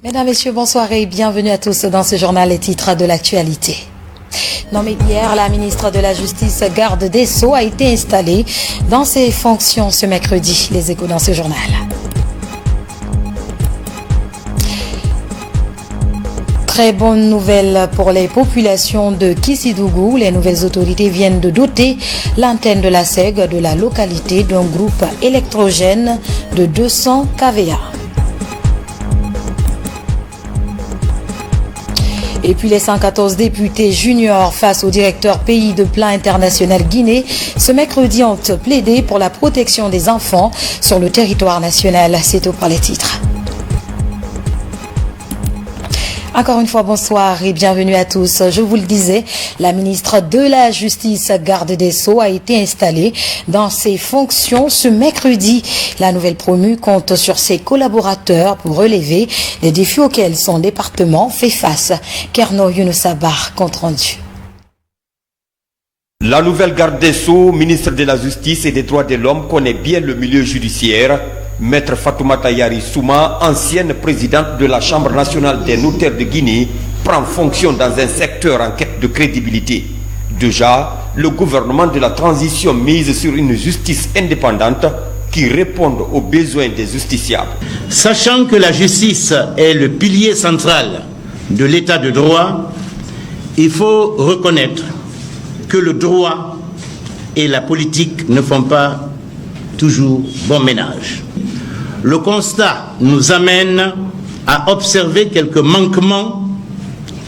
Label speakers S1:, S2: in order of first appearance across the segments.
S1: Mesdames, Messieurs, bonsoir et bienvenue à tous dans ce journal Les titres de l'actualité. Nommée hier, la ministre de la Justice, garde des Sceaux, a été installée dans ses fonctions ce mercredi. Les échos dans ce journal. Très bonne nouvelle pour les populations de Kissidougou. Les nouvelles autorités viennent de doter l'antenne de la SEG de la localité d'un groupe électrogène de 200 kVA. Et puis les 114 députés juniors face au directeur pays de plan international Guinée, ce mercredi ont plaidé pour la protection des enfants sur le territoire national. C'est tout pour les titres. Encore une fois, bonsoir et bienvenue à tous. Je vous le disais, la ministre de la Justice, garde des Sceaux, a été installée dans ses fonctions ce mercredi. La nouvelle promue compte sur ses collaborateurs pour relever les défis auxquels son département fait face. Kerno Younousabar, compte rendu.
S2: La nouvelle garde des Sceaux, ministre de la Justice et des Droits de l'Homme, connaît bien le milieu judiciaire. Maître Fatoumata Yari Souma, ancienne présidente de la Chambre nationale des notaires de Guinée, prend fonction dans un secteur en quête de crédibilité. Déjà, le gouvernement de la transition mise sur une justice indépendante qui réponde aux besoins des justiciables.
S3: Sachant que la justice est le pilier central de l'état de droit, il faut reconnaître que le droit et la politique ne font pas toujours bon ménage. Le constat nous amène à observer quelques manquements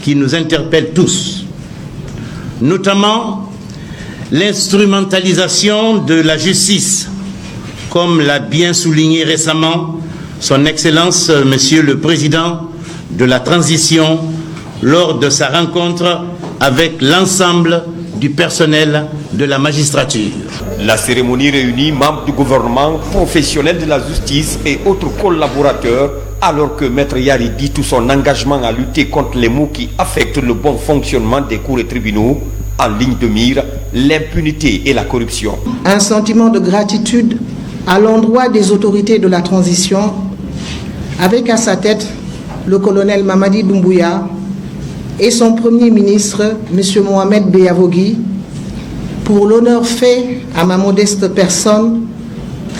S3: qui nous interpellent tous, notamment l'instrumentalisation de la justice, comme l'a bien souligné récemment son Excellence Monsieur le Président de la Transition lors de sa rencontre avec l'ensemble du personnel de la magistrature.
S2: La cérémonie réunit membres du gouvernement, professionnels de la justice et autres collaborateurs, alors que Maître Yari dit tout son engagement à lutter contre les maux qui affectent le bon fonctionnement des cours et tribunaux, en ligne de mire, l'impunité et la corruption.
S4: Un sentiment de gratitude à l'endroit des autorités de la transition, avec à sa tête le colonel Mamadi Doumbouya et son premier ministre, M. Mohamed Beyavogui, pour l'honneur fait à ma modeste personne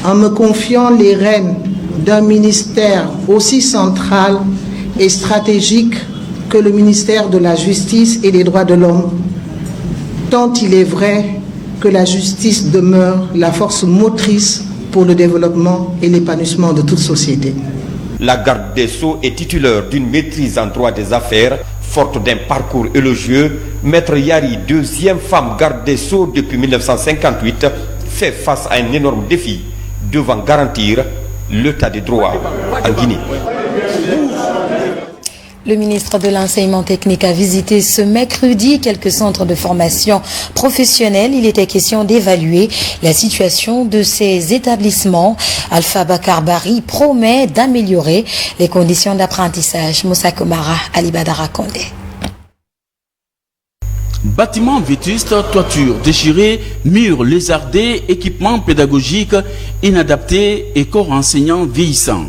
S4: en me confiant les rênes d'un ministère aussi central et stratégique que le ministère de la Justice et des Droits de l'Homme, tant il est vrai que la justice demeure la force motrice pour le développement et l'épanouissement de toute société.
S2: La garde des Sceaux est titulaire d'une maîtrise en droit des affaires. Forte d'un parcours élogieux, Maître Yari, deuxième femme garde des Sceaux depuis 1958, fait face à un énorme défi devant garantir l'état de droit en Guinée.
S1: Le ministre de l'Enseignement technique a visité ce mercredi quelques centres de formation professionnelle. Il était question d'évaluer la situation de ces établissements. Alpha Bakar Bari promet d'améliorer les conditions d'apprentissage. Moussa Komara, Ali Badara Kondé.
S5: Bâtiments vétustes, toitures déchirées, murs lézardés, équipements pédagogiques inadaptés et corps enseignants vieillissants.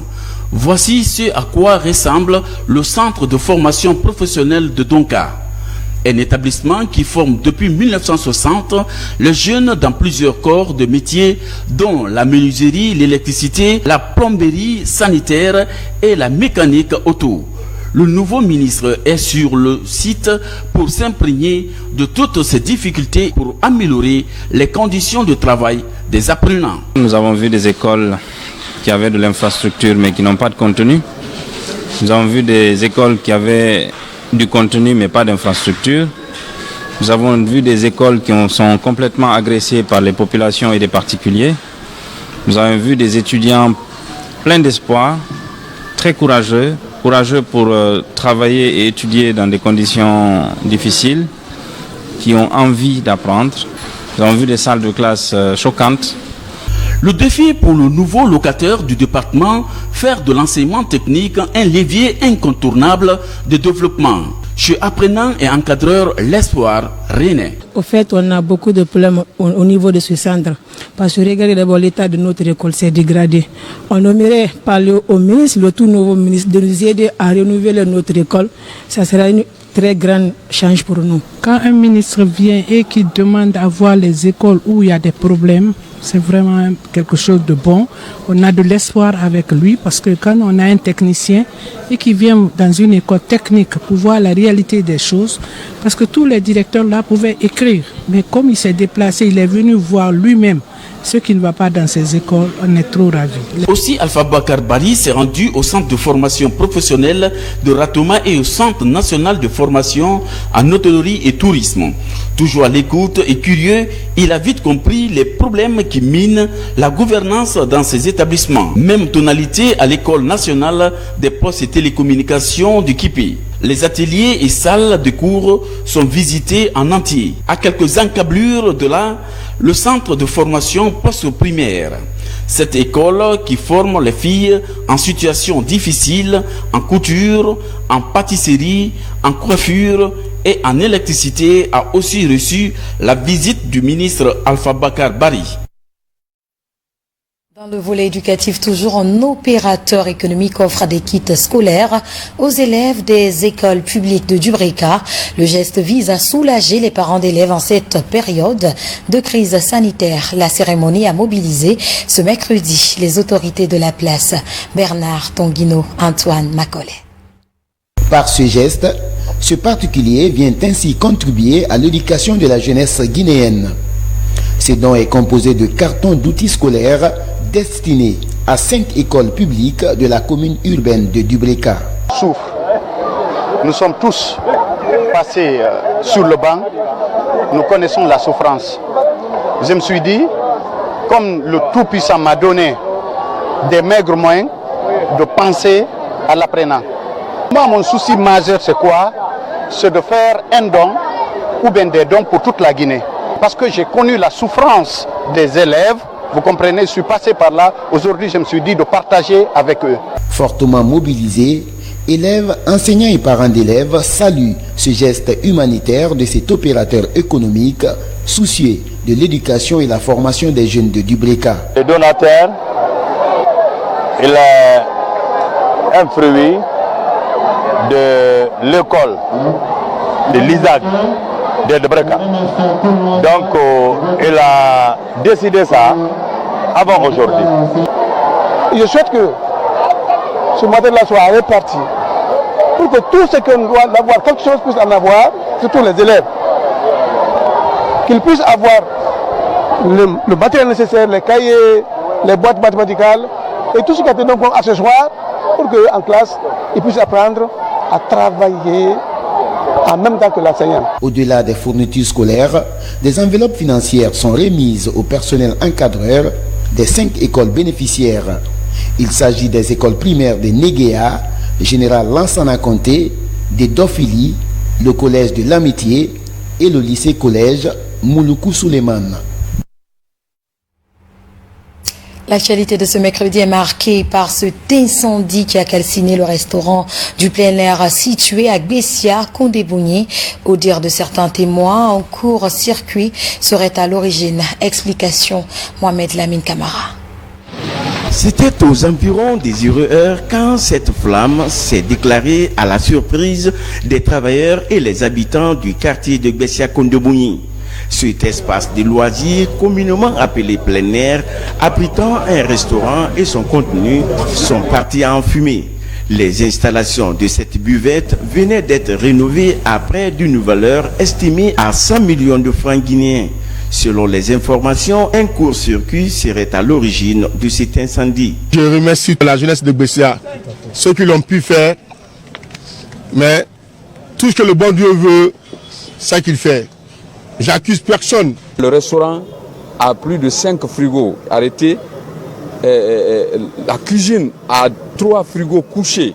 S5: Voici ce à quoi ressemble le centre de formation professionnelle de Donka. Un établissement qui forme depuis 1960 les jeunes dans plusieurs corps de métiers dont la menuiserie, l'électricité, la plomberie sanitaire et la mécanique auto. Le nouveau ministre est sur le site pour s'imprégner de toutes ces difficultés pour améliorer les conditions de travail des apprenants.
S6: Nous avons vu des écoles qui avaient de l'infrastructure mais qui n'ont pas de contenu. Nous avons vu des écoles qui avaient du contenu mais pas d'infrastructure. Nous avons vu des écoles qui sont complètement agressées par les populations et les particuliers. Nous avons vu des étudiants pleins d'espoir, très courageux pour travailler et étudier dans des conditions difficiles, qui ont envie d'apprendre. Nous avons vu des salles de classe choquantes.
S5: Le défi pour le nouveau locataire du département, faire de l'enseignement technique un levier incontournable de développement. Chez apprenants et encadreurs, l'espoir renaît.
S7: Au fait, on a beaucoup de problèmes au niveau de ce centre. Parce que regardez d'abord l'état de notre école, c'est dégradé. On aimerait parler au ministre, le tout nouveau ministre, de nous aider à renouveler notre école. Ça sera une très grande change pour nous.
S8: Quand un ministre vient et qu'il demande à voir les écoles où il y a des problèmes, c'est vraiment quelque chose de bon. On a de l'espoir avec lui parce que quand on a un technicien et qui vient dans une école technique pour voir la réalité des choses, parce que tous les directeurs là pouvaient écrire, mais comme il s'est déplacé, il est venu voir lui-même ce qui ne va pas dans ces écoles, on est trop ravis.
S5: Aussi, Alpha Bakar Bari s'est rendu au centre de formation professionnelle de Ratouma et au centre national de formation en hôtellerie et tourisme. Toujours à l'écoute et curieux, il a vite compris les problèmes qui minent la gouvernance dans ces établissements. Même tonalité à l'école nationale des postes et télécommunications du Kipi. Les ateliers et salles de cours sont visités en entier. À quelques encablures de là, le centre de formation post-primaire. Cette école qui forme les filles en situation difficile, en couture, en pâtisserie, en coiffure et en électricité a aussi reçu la visite du ministre Alpha Bakar Bari.
S1: Dans le volet éducatif, toujours un opérateur économique offre des kits scolaires aux élèves des écoles publiques de Dubreka. Le geste vise à soulager les parents d'élèves en cette période de crise sanitaire. La cérémonie a mobilisé ce mercredi les autorités de la place. Bernard Tonguino, Antoine Macaulay.
S9: Par ce geste, ce particulier vient ainsi contribuer à l'éducation de la jeunesse guinéenne. Ce don est composé de cartons d'outils scolaires destinés à 5 écoles publiques de la commune urbaine de Dubreka.
S10: Souffre. Nous sommes tous passés sur le banc. Nous connaissons la souffrance. Je me suis dit, comme le Tout-Puissant m'a donné des maigres moyens, de penser à l'apprenant. Moi, mon souci majeur, c'est quoi? C'est de faire un don ou bien des dons pour toute la Guinée. Parce que j'ai connu la souffrance des élèves, vous comprenez, je suis passé par là. Aujourd'hui, je me suis dit de partager avec eux.
S9: Fortement mobilisés, élèves, enseignants et parents d'élèves saluent ce geste humanitaire de cet opérateur économique soucieux de l'éducation et la formation des jeunes de Dubreka.
S10: Le donateur, il est un fruit de l'école de l'ISAC de Dubreka. Donc, il a décidé ça avant aujourd'hui. Je souhaite que ce matériel-là soit réparti pour que tous ceux qui doivent avoir quelque chose puissent en avoir, surtout les élèves, qu'ils puissent avoir le matériel nécessaire, les cahiers, les boîtes mathématicales et tout ce qui a été donc comme accessoire pour qu'en classe, ils puissent apprendre à travailler en même temps que l'enseignant.
S9: Au-delà des fournitures scolaires, des enveloppes financières sont remises au personnel encadreur des 5 écoles bénéficiaires. Il s'agit des écoles primaires de Néguéa, Général Lansana Conté, de Dofili, le collège de l'Amitié et le lycée-collège Mouloukou Souleymane.
S1: L'actualité de ce mercredi est marquée par cet incendie qui a calciné le restaurant du plein air situé à Gbessia, Kondebougné. Au dire de certains témoins, un court-circuit serait à l'origine. Explication, Mohamed Lamine Camara.
S11: C'était aux environs des 0h quand cette flamme s'est déclarée à la surprise des travailleurs et les habitants du quartier de Gbessia Kondebougné. Cet espace de loisirs, communément appelé plein air, abritant un restaurant et son contenu sont partis en fumée. Les installations de cette buvette venaient d'être rénovées à près d'une valeur estimée à 100 millions de francs guinéens. Selon les informations, un court-circuit serait à l'origine de cet incendie.
S12: Je remercie la jeunesse de Gbessia, ceux qui l'ont pu faire, mais tout ce que le bon Dieu veut, c'est ça qu'il fait. J'accuse personne.
S13: Le restaurant a plus de 5 frigos arrêtés. La cuisine a 3 frigos couchés,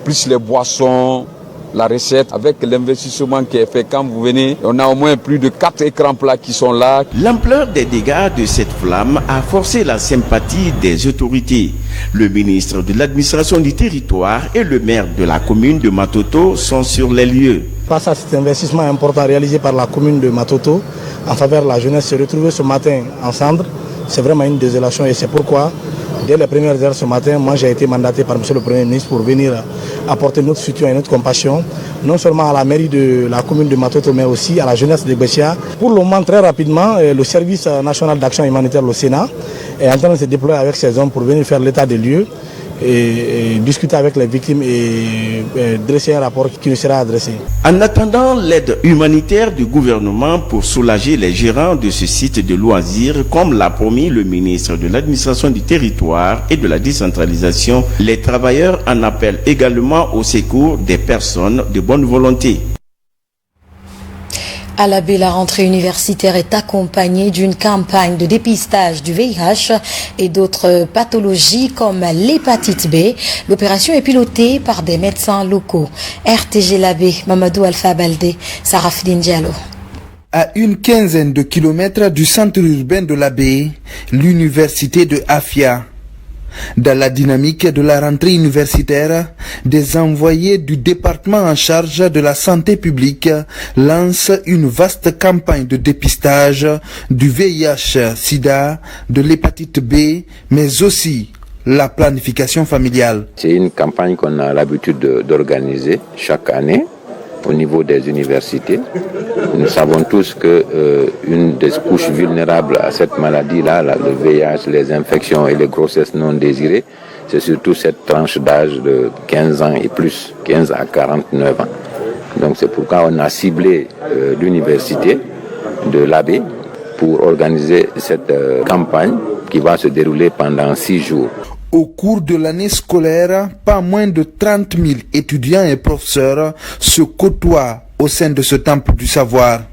S13: plus les boissons, la recette avec l'investissement qui est fait. Quand vous venez, on a au moins plus de 4 écrans plats qui sont là.
S11: L'ampleur des dégâts de cette flamme a forcé la sympathie des autorités. Le ministre de l'administration du territoire et le maire de la commune de Matoto sont sur les lieux.
S14: Face à cet investissement important réalisé par la commune de Matoto en faveur de la jeunesse, se retrouver ce matin en cendres, c'est vraiment une désolation et c'est pourquoi, dès les premières heures ce matin, moi j'ai été mandaté par M. le Premier ministre pour venir apporter notre soutien et notre compassion, non seulement à la mairie de la commune de Matoto, mais aussi à la jeunesse de Gbessia. Pour le moment, très rapidement, le service national d'action humanitaire, le Sénat, est en train de se déployer avec ses hommes pour venir faire l'état des lieux et discuter avec les victimes et dresser un rapport qui lui sera adressé.
S11: En attendant l'aide humanitaire du gouvernement pour soulager les gérants de ce site de loisirs, comme l'a promis le ministre de l'administration du territoire et de la décentralisation, les travailleurs en appellent également au secours des personnes de bonne volonté.
S1: À l'Abbé, la rentrée universitaire est accompagnée d'une campagne de dépistage du VIH et d'autres pathologies comme l'hépatite B. L'opération est pilotée par des médecins locaux. RTG l'Abbé, Mamadou Alpha Baldé, Sarafdine Diallo.
S15: À une quinzaine de kilomètres du centre urbain de l'Abbé, l'université de Afia. Dans la dynamique de la rentrée universitaire, des envoyés du département en charge de la santé publique lancent une vaste campagne de dépistage du VIH-Sida, de l'hépatite B, mais aussi la planification familiale.
S16: C'est une campagne qu'on a l'habitude d'organiser chaque année au niveau des universités. Nous savons tous que une des couches vulnérables à cette maladie-là, le VIH, les infections et les grossesses non désirées, c'est surtout cette tranche d'âge de 15 ans et plus, 15 à 49 ans. Donc c'est pourquoi on a ciblé l'université de l'Abbé pour organiser cette campagne qui va se dérouler pendant 6 jours.
S15: Au cours de l'année scolaire, pas moins de 30 000 étudiants et professeurs se côtoient au sein de ce temple du savoir.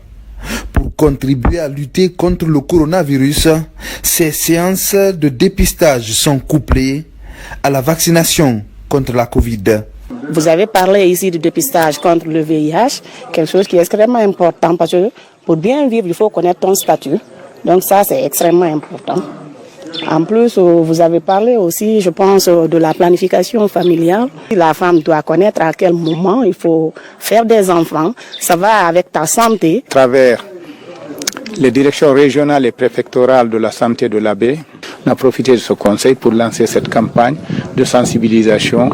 S15: Pour contribuer à lutter contre le coronavirus, ces séances de dépistage sont couplées à la vaccination contre la Covid.
S17: Vous avez parlé ici du dépistage contre le VIH, quelque chose qui est extrêmement important parce que pour bien vivre, il faut connaître ton statut. Donc ça, c'est extrêmement important. En plus, vous avez parlé aussi, je pense, de la planification familiale. La femme doit connaître à quel moment il faut faire des enfants. Ça va avec ta santé.
S18: À travers les directions régionales et préfectorales de la santé de l'Abbé, on a profité de ce conseil pour lancer cette campagne de sensibilisation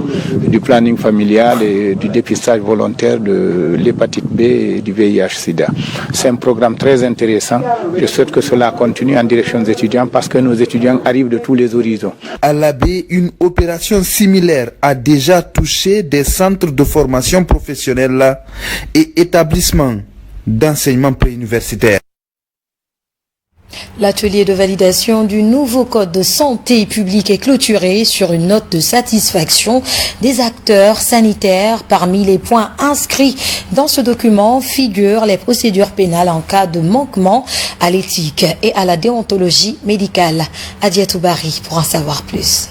S18: du planning familial et du dépistage volontaire de l'hépatite B et du VIH-Sida. C'est un programme très intéressant. Je souhaite que cela continue en direction des étudiants parce que nos étudiants arrivent de tous les horizons.
S15: À l'Abbé, une opération similaire a déjà touché des centres de formation professionnelle et établissements d'enseignement préuniversitaire.
S1: L'atelier de validation du nouveau code de santé publique est clôturé sur une note de satisfaction des acteurs sanitaires. Parmi les points inscrits dans ce document figurent les procédures pénales en cas de manquement à l'éthique et à la déontologie médicale. Adiatou Bari pour en savoir plus.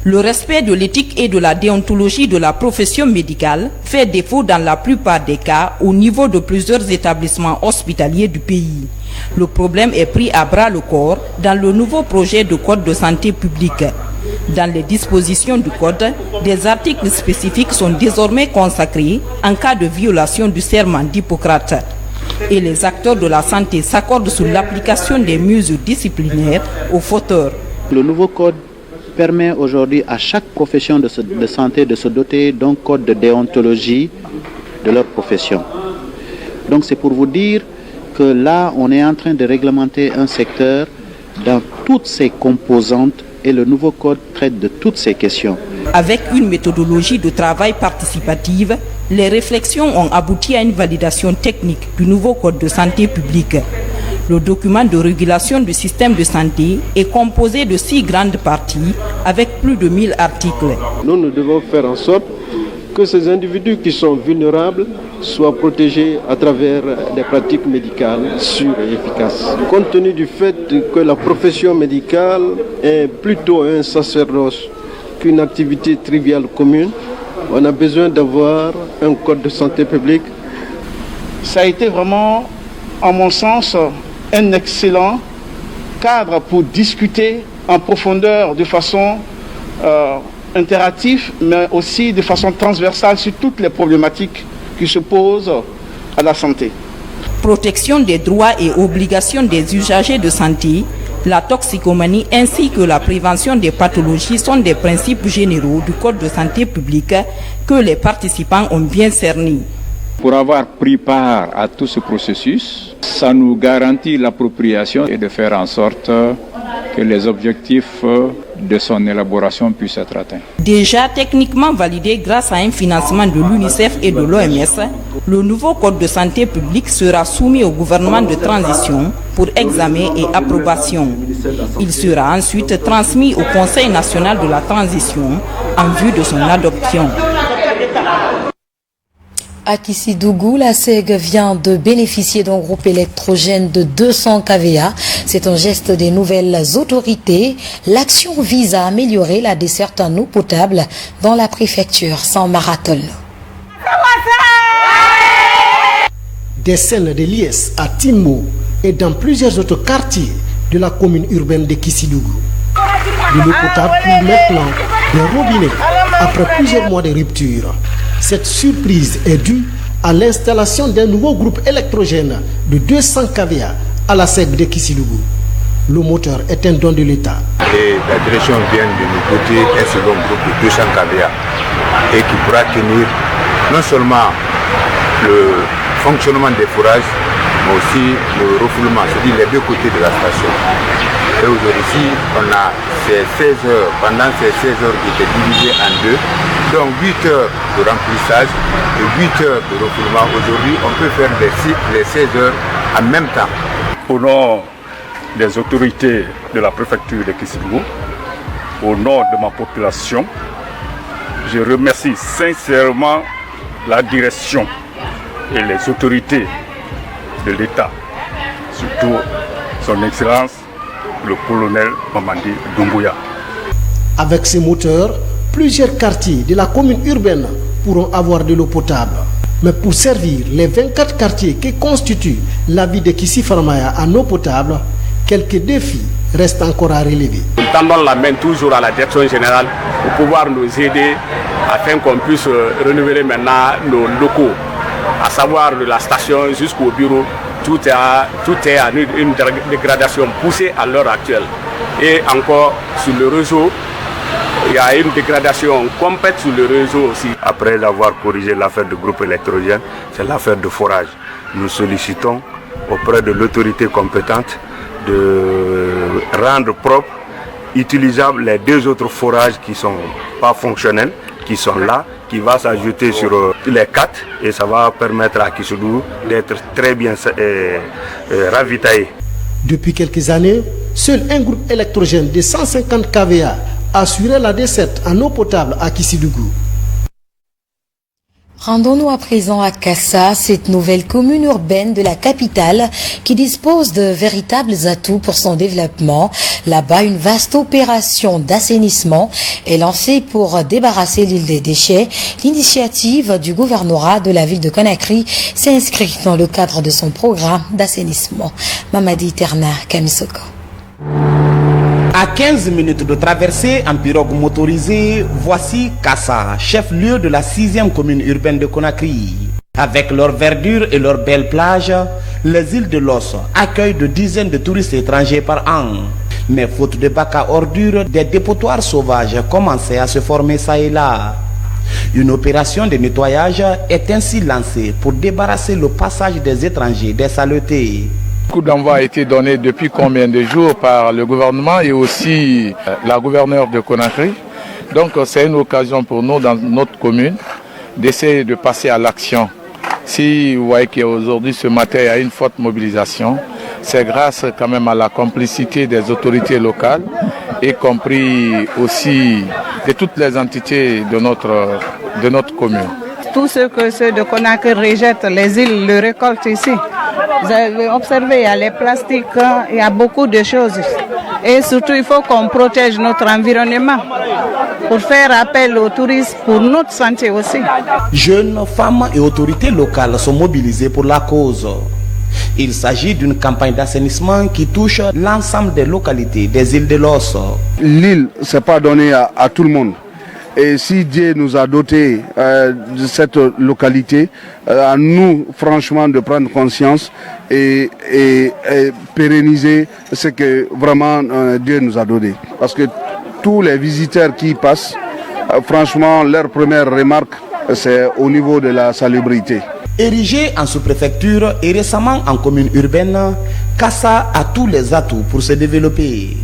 S19: Le respect de l'éthique et de la déontologie de la profession médicale fait défaut dans la plupart des cas au niveau de plusieurs établissements hospitaliers du pays. Le problème est pris à bras le corps dans le nouveau projet de code de santé publique. Dans les dispositions du code, des articles spécifiques sont désormais consacrés en cas de violation du serment d'Hippocrate. Et les acteurs de la santé s'accordent sur l'application des mesures disciplinaires aux fauteurs.
S20: Le nouveau code permet aujourd'hui à chaque profession de santé de se doter d'un code de déontologie de leur profession. Donc c'est pour vous dire que là, on est en train de réglementer un secteur dans toutes ses composantes et le nouveau code traite de toutes ces questions.
S19: Avec une méthodologie de travail participative, les réflexions ont abouti à une validation technique du nouveau code de santé publique. Le document de régulation du système de santé est composé de 6 grandes parties avec plus de 1000 articles.
S21: Nous devons faire en sorte que ces individus qui sont vulnérables soient protégés à travers des pratiques médicales sûres et efficaces. Compte tenu du fait que la profession médicale est plutôt un sacerdoce qu'une activité triviale commune, On a besoin d'avoir un code de santé publique.
S3: Ça a été vraiment, à mon sens, un excellent cadre pour discuter en profondeur de façon interactive, mais aussi de façon transversale sur toutes les problématiques qui se posent à la santé.
S19: Protection des droits et obligations des usagers de santé, la toxicomanie ainsi que la prévention des pathologies sont des principes généraux du Code de santé publique que les participants ont bien cernés.
S18: Pour avoir pris part à tout ce processus, ça nous garantit l'appropriation et de faire en sorte que les objectifs de son élaboration puissent être atteints.
S19: Déjà techniquement validé grâce à un financement de l'UNICEF et de l'OMS, le nouveau Code de santé publique sera soumis au gouvernement de transition pour examen et approbation. Il sera ensuite transmis au Conseil national de la transition en vue de son adoption.
S1: À Kissidougou, la SEG vient de bénéficier d'un groupe électrogène de 200 kVA. C'est un geste des nouvelles autorités. L'action vise à améliorer la desserte en eau potable dans la préfecture sans marathon.
S22: Des scènes de liesse à Timmo et dans plusieurs autres quartiers de la commune urbaine de Kissidougou. De l'eau potable coule maintenant des robinets après plusieurs mois de rupture. Cette surprise est due à l'installation d'un nouveau groupe électrogène de 200 kVA à la SEG de Kissidougou. Le moteur est un don de l'État.
S10: Et la direction vient de nous doter un second groupe de 200 kVA et qui pourra tenir non seulement le fonctionnement des fourrages, mais aussi le refoulement, c'est-à-dire les deux côtés de la station. Et aujourd'hui, on a ces 16 heures, pendant ces 16 heures qui étaient divisées en deux, donc 8 heures de remplissage et 8 heures de refoulement. Aujourd'hui, on peut faire les 16 heures en même temps.
S23: Au nom des autorités de la préfecture de Kissidougou, au nom de ma population, je remercie sincèrement la direction et les autorités de l'État, surtout son Excellence, le colonel Mamadi Doumbouya.
S22: Avec ces moteurs, plusieurs quartiers de la commune urbaine pourront avoir de l'eau potable. Mais pour servir les 24 quartiers qui constituent la ville de Kissi-Farmaya en eau potable, quelques défis restent encore à relever.
S24: Nous tendons la main toujours à la direction générale pour pouvoir nous aider afin qu'on puisse renouveler maintenant nos locaux, à savoir de la station jusqu'au bureau. Tout est à une dégradation poussée à l'heure actuelle. Et encore sur le réseau, il y a une dégradation complète sur le réseau aussi.
S10: Après avoir corrigé l'affaire du groupe électrogène, c'est l'affaire de forage. Nous sollicitons auprès de l'autorité compétente de rendre propre, utilisables les deux autres forages qui ne sont pas fonctionnels, qui sont là, qui va s'ajouter sur les 4 et ça va permettre à Kissidougou d'être très bien ravitaillé.
S22: Depuis quelques années, seul un groupe électrogène de 150 kVA assurait la desserte en eau potable à Kissidougou.
S1: Rendons-nous à présent à Kassa, cette nouvelle commune urbaine de la capitale qui dispose de véritables atouts pour son développement. Là-bas, une vaste opération d'assainissement est lancée pour débarrasser l'île des déchets. L'initiative du gouvernorat de la ville de Conakry s'inscrit dans le cadre de son programme d'assainissement. Mamadi Terna Kamisoko.
S25: À 15 minutes de traversée en pirogue motorisée, voici Kassa, chef-lieu de la 6e commune urbaine de Conakry. Avec leur verdure et leurs belles plages, les îles de Los accueillent de dizaines de touristes étrangers par an. Mais faute de bacs à ordures, des dépotoirs sauvages commençaient à se former ça et là. Une opération de nettoyage est ainsi lancée pour débarrasser le passage des étrangers des saletés.
S26: Le coup d'envoi a été donné depuis combien de jours par le gouvernement et aussi la gouverneure de Conakry. Donc c'est une occasion pour nous dans notre commune d'essayer de passer à l'action. Si vous voyez qu'aujourd'hui ce matin il y a une forte mobilisation, c'est grâce quand même à la complicité des autorités locales, y compris aussi de toutes les entités de notre commune.
S27: Tout ce que ceux de Conakry rejettent, les îles le récoltent ici. Vous avez observé, il y a les plastiques, il y a beaucoup de choses. Et surtout, il faut qu'on protège notre environnement pour faire appel aux touristes pour notre santé aussi.
S25: Jeunes, femmes et autorités locales sont mobilisées pour la cause. Il s'agit d'une campagne d'assainissement qui touche l'ensemble des localités des îles de l'Os.
S2: L'île, ce n'est pas donné à tout le monde. Et si Dieu nous a doté de cette localité, à nous franchement de prendre conscience et pérenniser ce que vraiment Dieu nous a donné. Parce que tous les visiteurs qui y passent, franchement, leur première remarque, c'est au niveau de la salubrité.
S25: Érigée en sous-préfecture et récemment en commune urbaine, Kassa a tous les atouts pour se développer.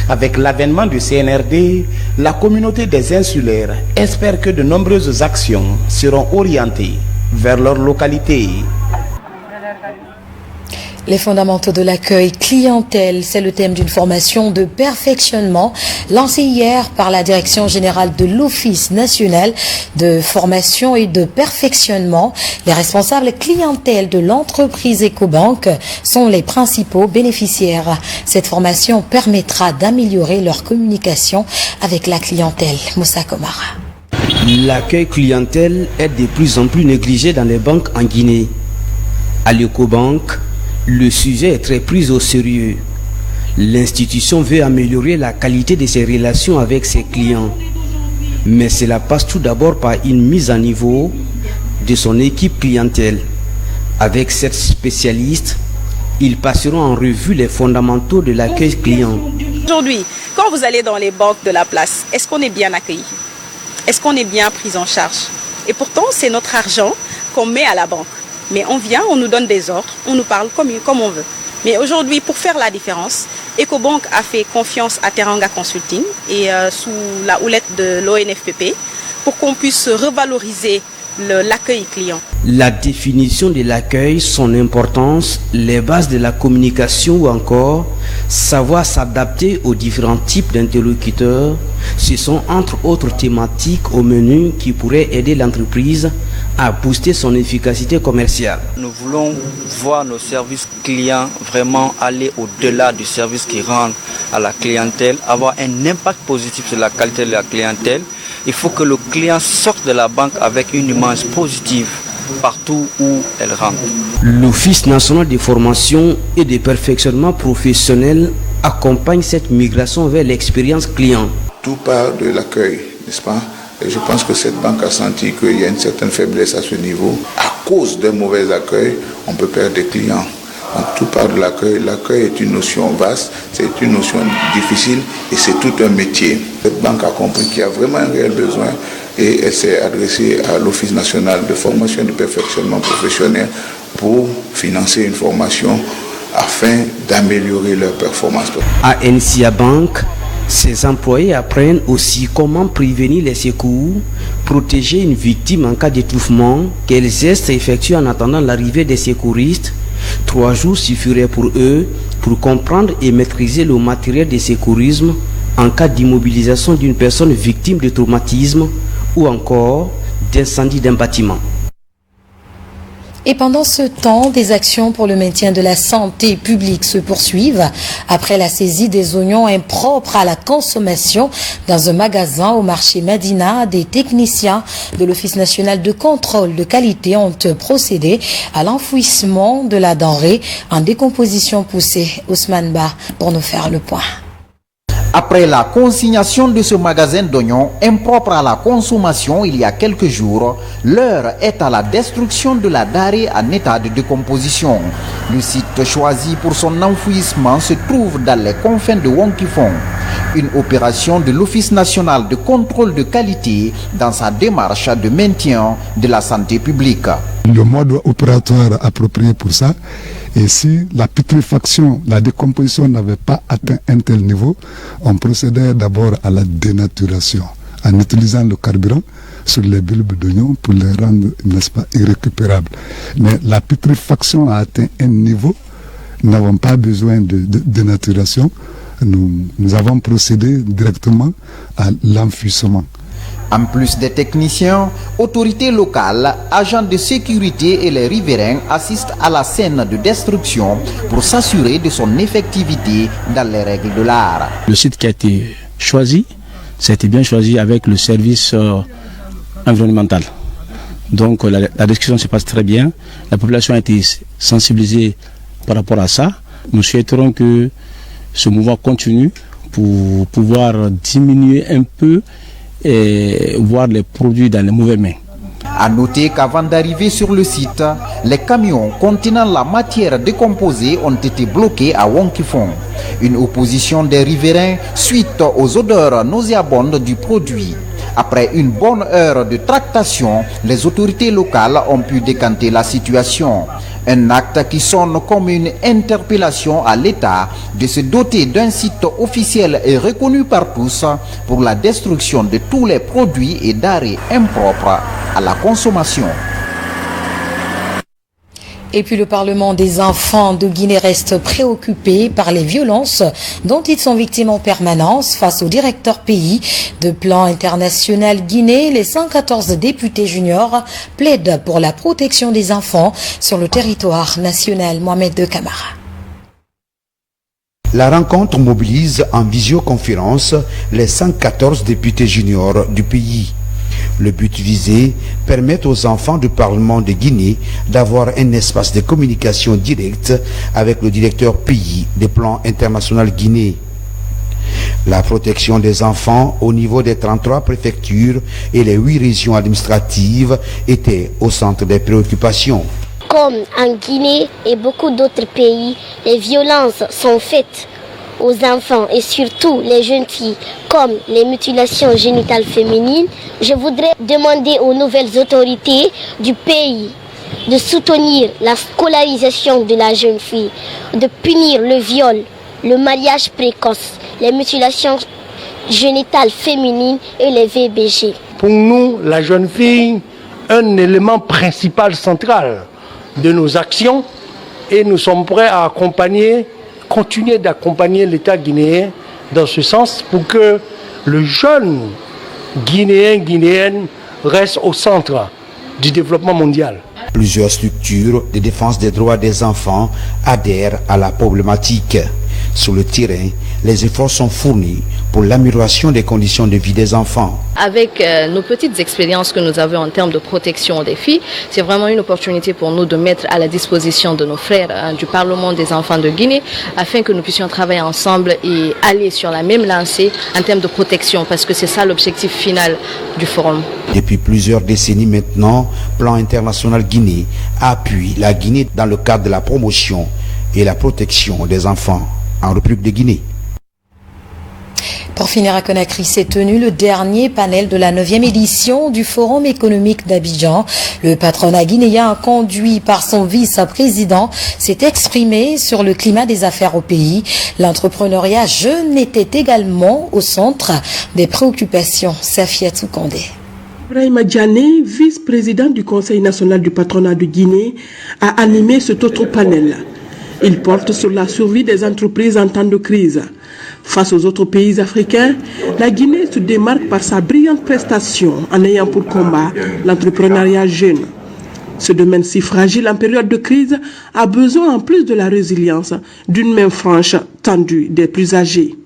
S25: Avec l'avènement du CNRD, la communauté des insulaires espère que de nombreuses actions seront orientées vers leur localité.
S1: Les fondamentaux de l'accueil clientèle, c'est le thème d'une formation de perfectionnement lancée hier par la Direction générale de l'Office national de formation et de perfectionnement. Les responsables clientèle de l'entreprise Ecobank sont les principaux bénéficiaires. Cette formation permettra d'améliorer leur communication avec la clientèle. Moussa Komara.
S4: L'accueil clientèle est de plus en plus négligé dans les banques en Guinée. À l'Ecobank, le sujet est très pris au sérieux. L'institution veut améliorer la qualité de ses relations avec ses clients. Mais cela passe tout d'abord par une mise à niveau de son équipe clientèle. Avec cette spécialiste, ils passeront en revue les fondamentaux de l'accueil client.
S5: Aujourd'hui, quand vous allez dans les banques de la place, est-ce qu'on est bien accueilli? Est-ce qu'on est bien pris en charge? Et pourtant, c'est notre argent qu'on met à la banque. Mais on vient, on nous donne des ordres, on nous parle comme on veut. Mais aujourd'hui, pour faire la différence, Ecobank a fait confiance à Teranga Consulting et sous la houlette de l'ONFPP pour qu'on puisse revaloriser l'accueil client.
S4: La définition de l'accueil, son importance, les bases de la communication ou encore savoir s'adapter aux différents types d'interlocuteurs, ce sont entre autres thématiques au menu qui pourraient aider l'entreprise à booster son efficacité commerciale.
S6: Nous voulons voir nos services clients vraiment aller au-delà du service qui rend à la clientèle, avoir un impact positif sur la qualité de la clientèle. Il faut que le client sorte de la banque avec une image positive partout où elle rentre.
S4: L'Office national de formation et de perfectionnement professionnel accompagne cette migration vers l'expérience client.
S7: Tout part de l'accueil, n'est-ce pas? Et je pense que cette banque a senti qu'il y a une certaine faiblesse à ce niveau. À cause d'un mauvais accueil, on peut perdre des clients. Donc tout part de l'accueil. L'accueil est une notion vaste, c'est une notion difficile et c'est tout un métier. Cette banque a compris qu'il y a vraiment un réel besoin et elle s'est adressée à l'Office national de formation et de perfectionnement professionnel pour financer une formation afin d'améliorer leur performance.
S4: À NCA Bank, ces employés apprennent aussi comment prévenir les secours, protéger une victime en cas d'étouffement, quels gestes effectuer en attendant l'arrivée des secouristes. 3 jours suffiraient pour eux pour comprendre et maîtriser le matériel de secourisme en cas d'immobilisation d'une personne victime de traumatisme ou encore d'incendie d'un bâtiment.
S1: Et pendant ce temps, des actions pour le maintien de la santé publique se poursuivent après la saisie des oignons impropres à la consommation dans un magasin au marché Madina. Des techniciens de l'Office national de contrôle de qualité ont procédé à l'enfouissement de la denrée en décomposition poussée. Ousmane Ba pour nous faire le point.
S8: Après la consignation de ce magasin d'oignons impropre à la consommation il y a quelques jours, l'heure est à la destruction de la denrée en état de décomposition. Le site choisi pour son enfouissement se trouve dans les confins de Wonkifong. Une opération de l'Office national de contrôle de qualité dans sa démarche de maintien de la santé publique.
S9: Le mode opératoire approprié pour ça, et si la putréfaction, la décomposition n'avait pas atteint un tel niveau, on procédait d'abord à la dénaturation en utilisant le carburant sur les bulbes d'oignons pour les rendre, n'est-ce pas, irrécupérables. Mais la putréfaction a atteint un niveau, nous n'avons pas besoin de dénaturation, nous avons procédé directement à l'enfouissement.
S8: En plus des techniciens, autorités locales, agents de sécurité et les riverains assistent à la scène de destruction pour s'assurer de son effectivité dans les règles de l'art.
S11: Le site qui a été choisi, ça a été bien choisi avec le service environnemental. Donc la discussion se passe très bien. La population a été sensibilisée par rapport à ça. Nous souhaiterons que ce mouvement continue pour pouvoir diminuer un peu et voir les produits dans les mauvaises mains.
S8: A noter qu'avant d'arriver sur le site, les camions contenant la matière décomposée ont été bloqués à Wonkifong. Une opposition des riverains suite aux odeurs nauséabondes du produit. Après une bonne heure de tractation, les autorités locales ont pu décanter la situation. Un acte qui sonne comme une interpellation à l'État de se doter d'un site officiel et reconnu par tous pour la destruction de tous les produits et denrées impropres à la consommation.
S1: Et puis le Parlement des enfants de Guinée reste préoccupé par les violences dont ils sont victimes en permanence face au directeur pays de Plan International Guinée. Les 114 députés juniors plaident pour la protection des enfants sur le territoire national. Mohamed De Camara.
S12: La rencontre mobilise en visioconférence les 114 députés juniors du pays. Le but visé, permettre aux enfants du Parlement de Guinée d'avoir un espace de communication directe avec le directeur pays des plans international Guinée. La protection des enfants au niveau des 33 préfectures et les 8 régions administratives était au centre des préoccupations.
S13: Comme en Guinée et beaucoup d'autres pays, les violences sont faites aux enfants et surtout les jeunes filles, comme les mutilations génitales féminines, je voudrais demander aux nouvelles autorités du pays de soutenir la scolarisation de la jeune fille, de punir le viol, le mariage précoce, les mutilations génitales féminines et les VBG.
S14: Pour nous, la jeune fille, un élément principal central de nos actions, et nous sommes prêts à continuer d'accompagner l'État guinéen dans ce sens pour que le jeune guinéenne reste au centre du développement mondial.
S12: Plusieurs structures de défense des droits des enfants adhèrent à la problématique. Sur le terrain, les efforts sont fournis pour l'amélioration des conditions de vie des enfants.
S15: Avec nos petites expériences que nous avons en termes de protection des filles, c'est vraiment une opportunité pour nous de mettre à la disposition de nos frères du Parlement des enfants de Guinée afin que nous puissions travailler ensemble et aller sur la même lancée en termes de protection, parce que c'est ça l'objectif final du forum.
S12: Depuis plusieurs décennies maintenant, Plan International Guinée appuie la Guinée dans le cadre de la promotion et la protection des enfants en République de Guinée.
S1: Pour finir à Conakry, s'est tenu le dernier panel de la 9e édition du Forum économique d'Abidjan. Le patronat guinéen, conduit par son vice-président, s'est exprimé sur le climat des affaires au pays. L'entrepreneuriat jeune était également au centre des préoccupations. Safia Toukandé.
S16: Ibrahima Diané, vice-président du Conseil national du patronat de Guinée, a animé cet autre panel. Il porte sur la survie des entreprises en temps de crise. Face aux autres pays africains, la Guinée se démarque par sa brillante prestation en ayant pour combat l'entrepreneuriat jeune. Ce domaine si fragile en période de crise a besoin, en plus de la résilience, d'une main franche tendue des plus âgés.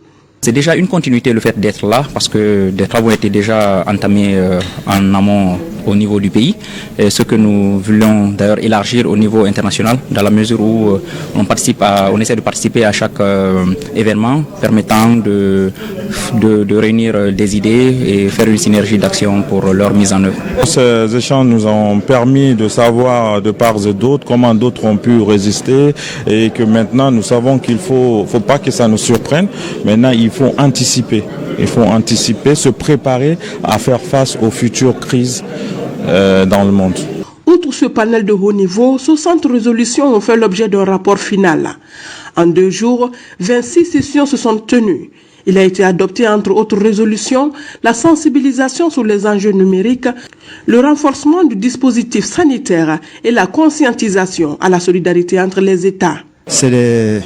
S17: C'est déjà une continuité le fait d'être là, parce que des travaux étaient déjà entamés en amont au niveau du pays, et ce que nous voulons d'ailleurs élargir au niveau international, dans la mesure où on essaie de participer à chaque événement permettant de réunir des idées et faire une synergie d'action pour leur mise en œuvre.
S28: Ces échanges nous ont permis de savoir de part et d'autre comment d'autres ont pu résister, et que maintenant nous savons qu'il faut pas que ça nous surprenne. Maintenant il faut anticiper. Il faut anticiper, se préparer à faire face aux futures crises dans le monde.
S16: Outre ce panel de haut niveau, 60 résolutions ont fait l'objet d'un rapport final. En 2 jours, 26 sessions se sont tenues. Il a été adopté, entre autres résolutions, la sensibilisation sur les enjeux numériques, le renforcement du dispositif sanitaire et la conscientisation à la solidarité entre les États.
S29: C'est des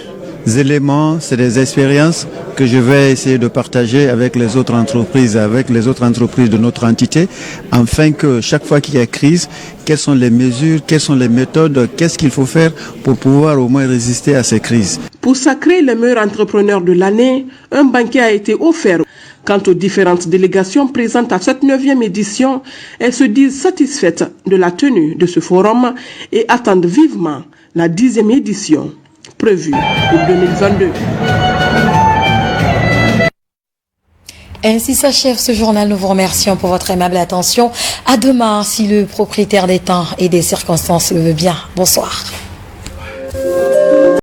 S3: éléments, c'est des expériences que je vais essayer de partager avec les autres entreprises de notre entité, afin que chaque fois qu'il y a crise, quelles sont les mesures, quelles sont les méthodes, qu'est-ce qu'il faut faire pour pouvoir au moins résister à ces crises.
S16: Pour sacrer le meilleur entrepreneur de l'année, un banquet a été offert. Quant aux différentes délégations présentes à cette 9e édition, elles se disent satisfaites de la tenue de ce forum et attendent vivement la 10e édition prévue pour 2022.
S1: Ainsi s'achève ce journal. Nous vous remercions pour votre aimable attention. À demain, si le propriétaire des temps et des circonstances le veut bien. Bonsoir.